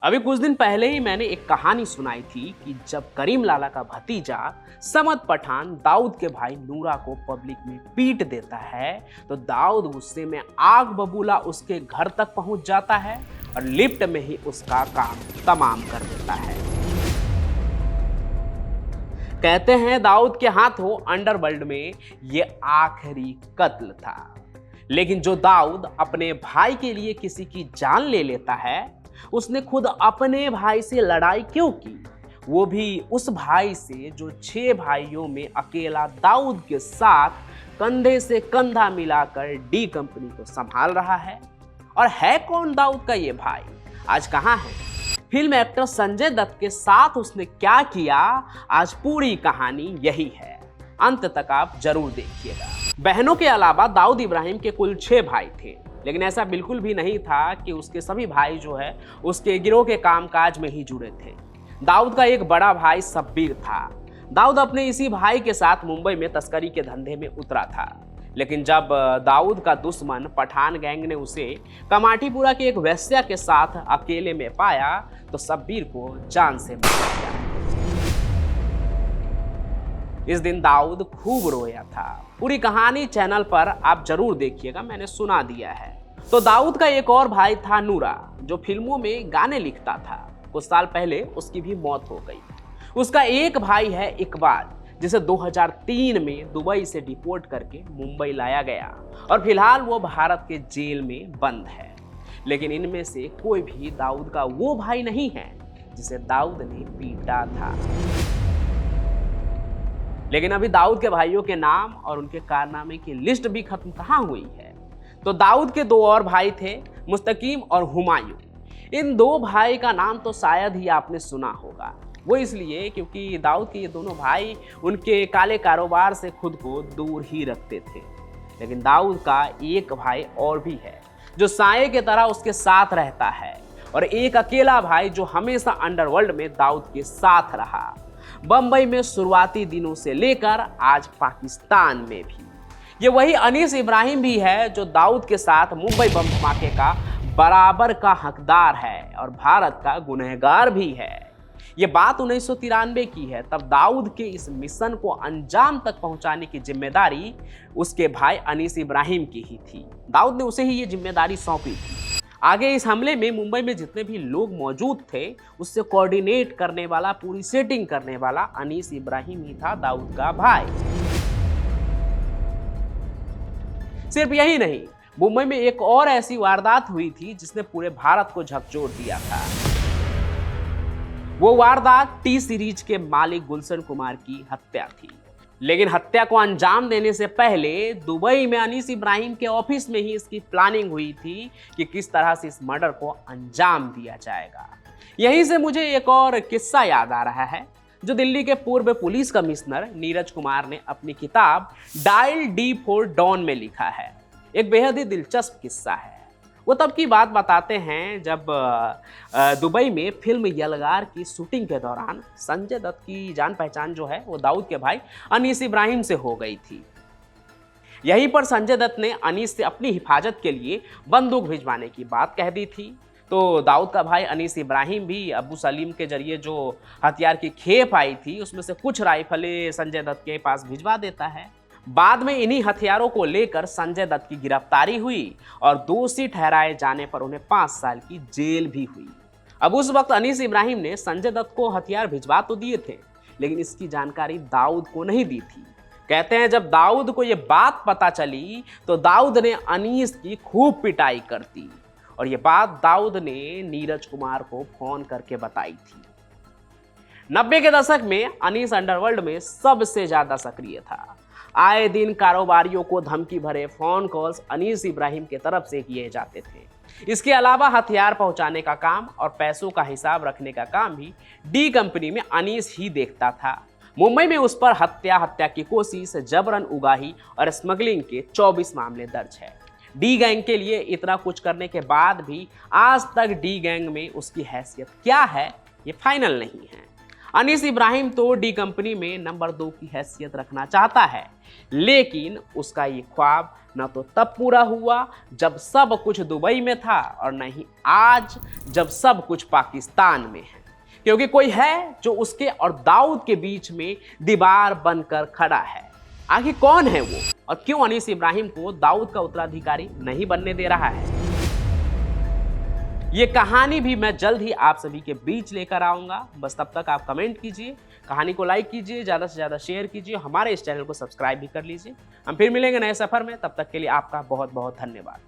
अभी कुछ दिन पहले ही मैंने एक कहानी सुनाई थी कि जब करीम लाला का भतीजा समद पठान दाऊद के भाई नूरा को पब्लिक में पीट देता है तो दाऊद गुस्से में आग बबूला उसके घर तक पहुंच जाता है और लिफ्ट में ही उसका काम तमाम कर देता है। कहते हैं दाऊद के हाथों अंडरवर्ल्ड में ये आखिरी कत्ल था, लेकिन जो दाऊद अपने भाई के लिए किसी की जान ले लेता है उसने खुद अपने भाई से लड़ाई क्यों की, वो भी उस भाई से जो 6 भाइयों में अकेला दाऊद के साथ कंधे से कंधा मिलाकर डी कंपनी को संभाल रहा है। और है कौन दाऊद का ये भाई, आज कहां है? फिल्म एक्टर संजय दत्त के साथ उसने क्या किया, आज पूरी कहानी यही है। अंत तक आप जरूर देखिएगा। बहनों के अलावा दाऊद इब्राहिम के कुल 6 भाई थे, लेकिन ऐसा बिल्कुल भी नहीं था कि उसके सभी भाई जो है उसके गिरोह के कामकाज में ही जुड़े थे। दाऊद का एक बड़ा भाई शब्बीर था। दाऊद अपने इसी भाई के साथ मुंबई में तस्करी के धंधे में उतरा था, लेकिन जब दाऊद का दुश्मन पठान गैंग ने उसे कमाटीपुरा की एक वेश्या के साथ अकेले में पाया तो शब्बीर को जान से मार दिया। इस दिन दाऊद खूब रोया था। पूरी कहानी चैनल पर आप जरूर देखिएगा, मैंने सुना दिया है। तो दाऊद का एक और भाई था नूरा, जो फिल्मों में गाने लिखता था। कुछ साल पहले उसकी भी मौत हो गई। उसका एक भाई है इकबाल, जिसे 2003 में दुबई से डिपोर्ट करके मुंबई लाया गया और फिलहाल वो भारत के जेल में बंद है। लेकिन इनमें से कोई भी दाऊद का वो भाई नहीं है जिसे दाऊद ने पीटा था। लेकिन अभी दाऊद के भाइयों के नाम और उनके कारनामे की लिस्ट भी खत्म कहाँ हुई है। तो दाऊद के 2 और भाई थे, मुस्तकीम और हुमायूं। इन 2 भाई का नाम तो शायद ही आपने सुना होगा, वो इसलिए क्योंकि दाऊद के ये दोनों भाई उनके काले कारोबार से खुद को दूर ही रखते थे। लेकिन दाऊद का एक भाई और भी है जो साये की तरह उसके साथ रहता है, और एक अकेला भाई जो हमेशा अंडरवर्ल्ड में दाऊद के साथ रहा, बंबई में शुरुआती दिनों से लेकर आज पाकिस्तान में भी। ये वही अनीस इब्राहिम भी है जो दाऊद के साथ मुंबई बम धमाके का बराबर का हकदार है और भारत का गुनहगार भी है। ये बात 1993 की है। तब दाऊद के इस मिशन को अंजाम तक पहुंचाने की जिम्मेदारी उसके भाई अनीस इब्राहिम की ही थी। दाऊद ने उसे ही ये जिम्मेदारी सौंपी थी। आगे इस हमले में मुंबई में जितने भी लोग मौजूद थे उससे कोऑर्डिनेट करने वाला, पूरी सेटिंग करने वाला अनीस इब्राहिम ही था, दाऊद का भाई। सिर्फ यही नहीं, मुंबई में एक और ऐसी वारदात हुई थी जिसने पूरे भारत को झकझोर दिया था। वो वारदात टी सीरीज के मालिक गुलशन कुमार की हत्या थी। लेकिन हत्या को अंजाम देने से पहले दुबई में अनीस इब्राहिम के ऑफिस में ही इसकी प्लानिंग हुई थी कि किस तरह से इस मर्डर को अंजाम दिया जाएगा। यहीं से मुझे एक और किस्सा याद आ रहा है जो दिल्ली के पूर्व पुलिस कमिश्नर नीरज कुमार ने अपनी किताब डायल डी फॉर डॉन में लिखा है। एक बेहद ही दिलचस्प किस्सा है। वो तब की बात बताते हैं जब दुबई में फिल्म यलगार की शूटिंग के दौरान संजय दत्त की जान पहचान जो है वो दाऊद के भाई अनीस इब्राहिम से हो गई थी। यहीं पर संजय दत्त ने अनीस से अपनी हिफाजत के लिए बंदूक भिजवाने की बात कह दी थी। तो दाऊद का भाई अनीस इब्राहिम भी अबू सलीम के जरिए जो हथियार की खेप आई थी उसमें से कुछ राइफलें संजय दत्त के पास भिजवा देता है। बाद में इन्हीं हथियारों को लेकर संजय दत्त की गिरफ्तारी हुई और दोषी ठहराए जाने पर उन्हें 5 साल की जेल भी हुई। अब उस वक्त अनीस इब्राहिम ने संजय दत्त को हथियार भिजवा तो दिए थे, लेकिन इसकी जानकारी दाऊद को नहीं दी थी। कहते हैं जब दाऊद को यह बात पता चली तो दाऊद ने अनीस की खूब पिटाई कर दी, और यह बात दाऊद ने नीरज कुमार को फोन करके बताई थी। 90 के दशक में अनीस अंडरवर्ल्ड में सबसे ज्यादा सक्रिय था। आए दिन कारोबारियों को धमकी भरे फोन कॉल्स अनीस इब्राहिम के तरफ से किए जाते थे। इसके अलावा हथियार पहुंचाने का काम और पैसों का हिसाब रखने का काम भी डी कंपनी में अनीस ही देखता था। मुंबई में उस पर हत्या की कोशिश, जबरन उगाही और स्मगलिंग के 24 मामले दर्ज है। डी गैंग के लिए इतना कुछ करने के बाद भी आज तक डी गैंग में उसकी हैसियत क्या है ये फाइनल नहीं है। अनीस इब्राहिम तो डी कंपनी में नंबर 2 की हैसियत रखना चाहता है, लेकिन उसका ये ख्वाब न तो तब पूरा हुआ जब सब कुछ दुबई में था और न ही आज जब सब कुछ पाकिस्तान में है, क्योंकि कोई है जो उसके और दाऊद के बीच में दीवार बनकर खड़ा है। आखिर कौन है वो और क्यों अनीस इब्राहिम को दाऊद का उत्तराधिकारी नहीं बनने दे रहा है? ये कहानी भी मैं जल्द ही आप सभी के बीच लेकर आऊंगा। बस तब तक आप कमेंट कीजिए, कहानी को लाइक कीजिए, ज़्यादा से ज़्यादा शेयर कीजिए, हमारे इस चैनल को सब्सक्राइब भी कर लीजिए। हम फिर मिलेंगे नए सफ़र में, तब तक के लिए आपका बहुत बहुत धन्यवाद।